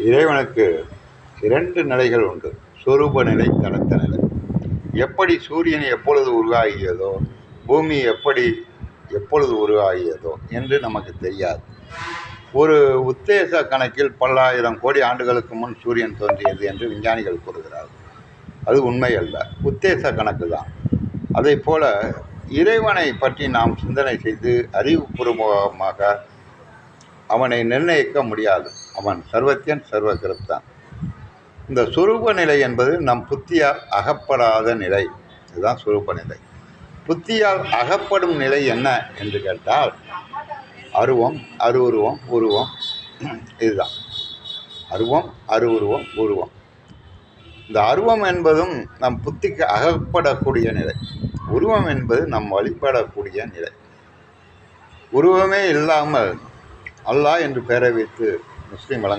இறைவனுக்கு இரண்டு நிலைகள் உண்டு. சொரூப நிலை, தடத்த நிலை. எப்படி சூரியன் எப்பொழுது உருவாகியதோ, பூமி எப்பொழுது உருவாகியதோ என்று நமக்கு தெரியாது. ஒரு உத்தேச கணக்கில் பல்லாயிரம் கோடி ஆண்டுகளுக்கு முன் சூரியன் தோன்றியது என்று விஞ்ஞானிகள் கூறுகிறார்கள். அது உண்மை அல்ல, உத்தேச கணக்கு தான். அதை போல இறைவனை பற்றி நாம் சிந்தனை செய்து அறிவுபூர்வமாக அவனை நிர்ணயிக்க முடியாது. அவன் சர்வத்தியன், சர்வகிருத்தான். இந்த சுரூப நிலை என்பது நம் புத்தியால் அகப்படாத நிலை. இதுதான் சுரூப நிலை. புத்தியால் அகப்படும் நிலை என்ன என்று கேட்டால் அருவம், அருவுருவம், உருவம். இதுதான் அருவம், அருவுருவம், உருவம். இந்த அருவம் என்பதும் நம் புத்திக்கு அகப்படக்கூடிய நிலை. உருவம் என்பது நம் வழிபடக்கூடிய நிலை. உருவமே இல்லாமல் அல்லாஹ் என்று பெயரை வைத்து முஸ்லீம் வழங்க